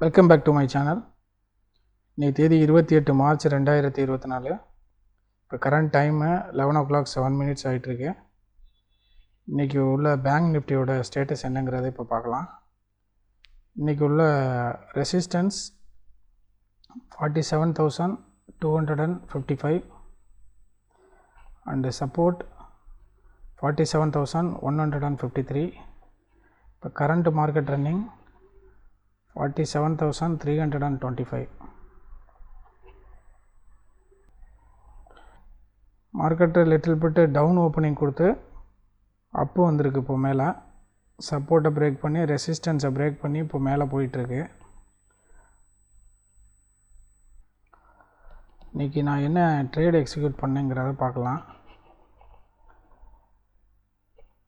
Welcome back to my channel. இன்னைக்கு தேதி 28 March 2024. இப்போ கரண்ட் டைமு 11:07 ஆகிட்டுருக்கு. இன்றைக்கி உள்ள பேங்க் நிஃப்டியோட ஸ்டேட்டஸ் என்னங்கிறத இப்போ பார்க்கலாம். இன்றைக்கி உள்ள ரெசிஸ்டன்ஸ் 47,255 அண்டு சப்போர்ட் 47,153. இப்போ current market running 47,325. Market little bit down opening கொடுத்து அப்பு வந்திருக்கு. இப்போ மேலே சப்போர்ட்டை பிரேக் பண்ணி ரெசிஸ்டன்ஸை பிரேக் பண்ணி இப்போ மேலே போயிட்டுருக்கு. இன்றைக்கி நான் என்ன ட்ரேட் எக்ஸிக்யூட் பண்ணேங்கிறத பார்க்கலாம்.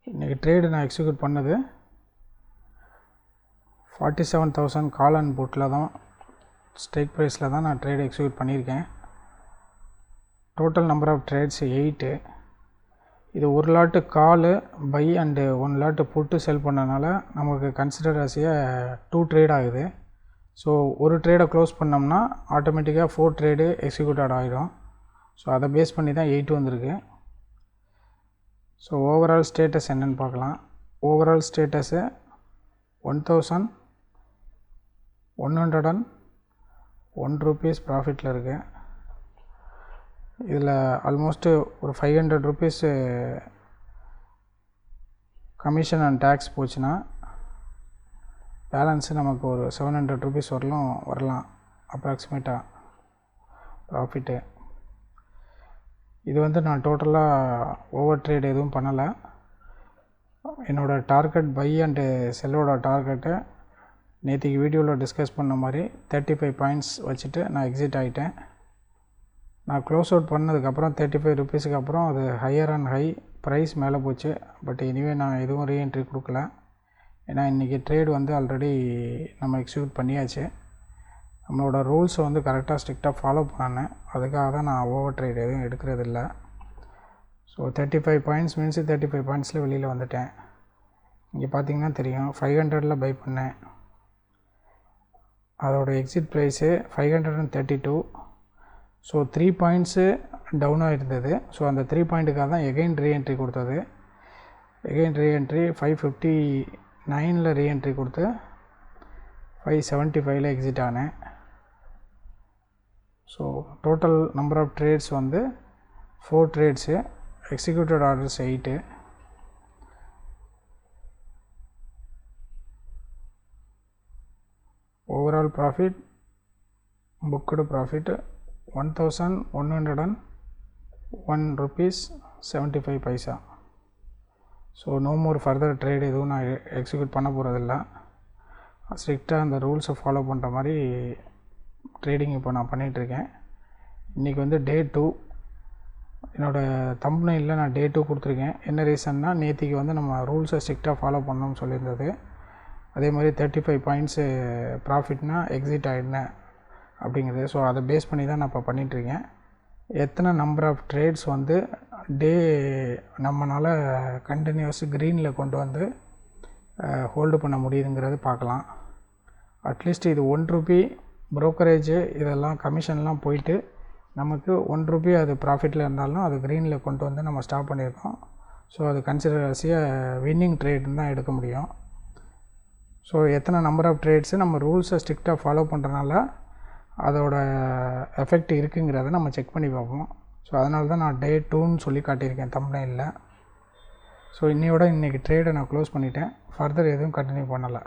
இன்றைக்கி ட்ரேடு நான் எக்ஸிக்யூட் பண்ணது 47,000 கால் அண்ட் புட்டில் தான், ஸ்ட்ரைக் ப்ரைஸில் தான் நான் ட்ரேட் எக்ஸிக்யூட் பண்ணியிருக்கேன். Total number of trades 8. இது ஒரு lot call buy and 1 lot put sell பண்ணனால நமக்கு கன்சிடர் ஆஸ் 2 ட்ரேட் ஆகுது. ஸோ ஒரு ட்ரேடை க்ளோஸ் பண்ணோம்னா ஆட்டோமேட்டிக்காக 4 ட்ரேடு எக்ஸிக்யூட்டட் ஆகிடும். ஸோ அதை பேஸ் பண்ணி தான் 8 வந்திருக்கு. ஸோ ஓவரால் ஸ்டேட்டஸ் என்னென்னு பார்க்கலாம். ஓவரால் ஸ்டேட்டஸு 1,101 ரூபீஸ் ப்ராஃபிட்டில் இருக்குது. இதில் ஆல்மோஸ்ட்டு ஒரு 500 ரூபீஸ் கமிஷன் அண்ட் டேக்ஸ் போச்சுன்னா பேலன்ஸு நமக்கு ஒரு 700 ரூபீஸ் வரலாம் அப்ராக்சிமேட்டாக ப்ராஃபிட்டு. இது நான் டோட்டலாக ஓவர் ட்ரேட் எதுவும் பண்ணலை. என்னோடய டார்கெட் பை அண்டு செல்லோட டார்கெட்டை நேற்றுக்கு வீடியோவில் டிஸ்கஸ் பண்ண மாதிரி 35 பாயிண்ட்ஸ் வச்சுட்டு நான் எக்ஸிட் ஆகிட்டேன். நான் க்ளோஸ் அவுட் பண்ணதுக்கப்புறம் 35 ரூபீஸுக்கு அப்புறம் அது ஹையர் அண்ட் ஹை ப்ரைஸ் மேலே போச்சு. பட் இனிவே நான் எதுவும் ரீஎன்ட்ரி கொடுக்கல. ஏன்னா இன்றைக்கி ட்ரேட் ஆல்ரெடி நம்ம எக்ஸிக்யூட் பண்ணியாச்சு. நம்மளோட ரூல்ஸை கரெக்டாக ஸ்ட்ரிக்டாக ஃபாலோ பண்ணேன். அதுக்காக தான் நான் ஓவர் ட்ரேட் எதுவும் எடுக்கிறதில்ல. ஸோ 35 பாயிண்ட்ஸ் மீன்ஸ் 35 பாயிண்ட்ஸில் வெளியில் வந்துட்டேன். இங்கே பார்த்தீங்கன்னா தெரியும், 500 பை பண்ணேன். அதோட எக்ஸிட் ப்ரைஸு 532. ஸோ 3 பாயிண்ட்ஸு டவுனாக இருந்தது. ஸோ அந்த 3 பாயிண்ட்டுக்காக தான் எகெயின் ரீஎன்ட்ரி கொடுத்தது. எகெயின் ரீஎன்ட்ரி 559 ரீஎன்ட்ரி கொடுத்து 575 எக்ஸிட் ஆனேன். So total number of trades 4 trades, executed orders 8. Overall profit booked profit 1,101 rupees 75 paisa. So no more further trade எதுவும் நான் எக்ஸிக்யூட் பண்ண போகிறதில்ல. ஸ்ட்ரிக்டாக அந்த ரூல்ஸை ஃபாலோ பண்ணுற மாதிரி ட்ரேடிங் இப்போ நான் பண்ணிகிட்ருக்கேன். இன்றைக்கி டே 2. என்னோடய தம்ப்நெயிலில் நான் டே 2 கொடுத்துருக்கேன். என்ன ரீசன்னா, நேற்றுக்கு நம்ம ரூல்ஸை ஸ்ட்ரிக்டாக ஃபாலோ பண்ணணும்னு சொல்லியிருந்தது. அதே மாதிரி 35 பாயிண்ட்ஸு ப்ராஃபிட்னா எக்ஸிட் ஆகிடுனேன் அப்படிங்கிறது. ஸோ அதை பேஸ் பண்ணி தான் நான் இப்போ பண்ணிகிட்ருக்கேன். எத்தனை நம்பர் ஆஃப் ட்ரேட்ஸ் டே நம்மளால் கண்டினியூஸ் க்ரீனில் கொண்டு ஹோல்டு பண்ண முடியுதுங்கிறது பார்க்கலாம். அட்லீஸ்ட் இது 1 ரூபி ப்ரோக்கரேஜு இதெல்லாம் கமிஷன்லாம் போயிட்டு நமக்கு 1 ரூபி அது ப்ராஃபிட்டில் இருந்தாலும் அது க்ரீனில் கொண்டு நம்ம ஸ்டாப் பண்ணியிருக்கோம். ஸோ அது கன்சிடர் ஆஸ் வின்னிங் ட்ரேடுன்னு தான் எடுக்க முடியும். ஸோ எத்தனை நம்பர் ஆஃப் ட்ரேட்ஸு நம்ம ரூல்ஸை ஸ்ட்ரிக்டாக ஃபாலோ பண்ணுறனால அதோட எஃபெக்ட் இருக்குங்கிறத நம்ம செக் பண்ணி பார்ப்போம். ஸோ அதனால தான் நான் டே 2ன்னு சொல்லி காட்டியிருக்கேன் தம்ப்நெயிலில். ஸோ இன்றைக்கி ட்ரேடை நான் க்ளோஸ் பண்ணிட்டேன். ஃபர்தர் எதுவும் கண்டினியூ பண்ணலை.